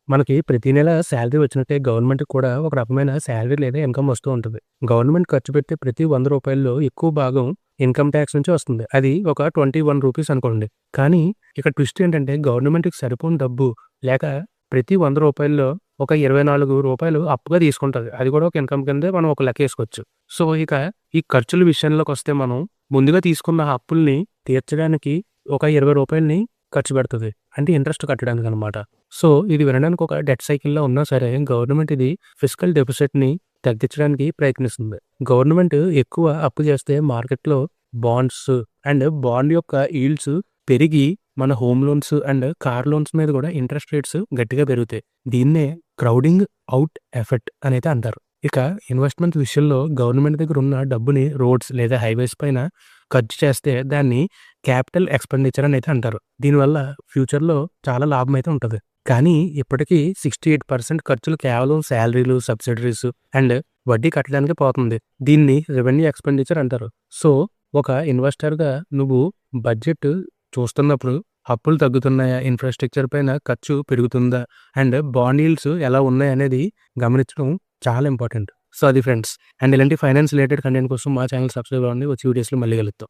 మనకి ప్రతి నెల శాలరీ వచ్చినట్టే గవర్నమెంట్‌కి కూడా ఒక రకమైన శాలరీ లేదా ఇన్‌కమ్ వస్తూ ఉంటది. గవర్నమెంట్ ఖర్చు పెట్టే ప్రతి రూ. 100లో ఎక్కువ భాగం ఇన్‌కమ్ టాక్స్ నుంచే వస్తుంది. అది ఒక రూ. 21 అనుకోండి. కానీ ఇక్కడ ట్విస్ట్ ఏంటంటే గవర్నమెంట్‌కి సరిపోని డబ్బు లేక ప్రతి రూ. 100లో ఒక రూ. 24 అప్పుగా తీసుకుంటది. అది కూడా ఒక ఇన్‌కమ్ కిందే మనం ఒక లెక్కేసుకోవచ్చు. సో, ఇక ఈ ఖర్చుల విషయంలోకొస్తే మనం ముందుగా తీసుకున్న అప్పుల్ని తీర్చడానికి ఒక రూ. 20ని ఖర్చు పెడతది. అంటే ఇంట్రెస్ట్ కట్టడానికనమాట. సో, ఇది వినడానికి ఒక డెట్ సైకిల్‌లా ఉన్నా సరే గవర్నమెంట్ ఇది ఫిస్కల్ డెఫిసిట్‌ని తగ్గించడానికి ప్రయత్నిస్తుంది. గవర్నమెంట్ ఎక్కువ అప్పు చేస్తే మార్కెట్‌లో బాండ్స్ అండ్ బాండ్ యొక్క ఈల్డ్స్ పెరిగి మన home loans and car loans మీద కూడా ఇంట్రెస్ట్ రేట్స్ గట్టిగా పెరుగుతాయి. దీన్నే క్రౌడింగ్ ఔట్ ఎఫెక్ట్ అనైతే అంటారు. ఇక ఇన్వెస్ట్‌మెంట్ విషయంలో గవర్నమెంట్ దగ్గర ఉన్న డబ్బుని రోడ్స్ లేదా హైవేస్ పైన ఖర్చు చేస్తే దాన్ని క్యాపిటల్ ఎక్స్‌పెండిచర్ అనైతే అంటారు. దీనివల్ల ఫ్యూచర్‌లో చాలా లాభమైతే ఉంటది. కానీ ఇప్పటికీ 68% ఖర్చులు కేవలం సాలరీలు, సబ్సిడరీస్ అండ్ వడ్డీ కట్టడానికే పోతుంది. దీన్ని రెవెన్యూ ఎక్స్‌పెండిచర్ అంటారు. సో, ఒక ఇన్వెస్టర్‌గా నువ్వు బడ్జెట్ చూస్తున్నప్పుడు అప్పులు తగ్గుతున్నాయా? ఇన్‌ఫ్రాస్ట్రక్చర్ పైన ఖర్చు పెరుగుతుందా? అండ్ బాండ్ యీల్డ్స్ ఎలా ఉన్నాయనేది గమనించడం చాలా ఇంపార్టెంట్. సో, అది ఫ్రెండ్స్. అండ్ ఇలాంటి ఫైనాన్స్ రిలేటెడ్ కంటెంట్ కోసం మా ఛానెల్ సబ్స్క్రైబ్ అవ్వండి. వచ్చే వీడియోస్‌లో మళ్ళీ కలుద్దాం.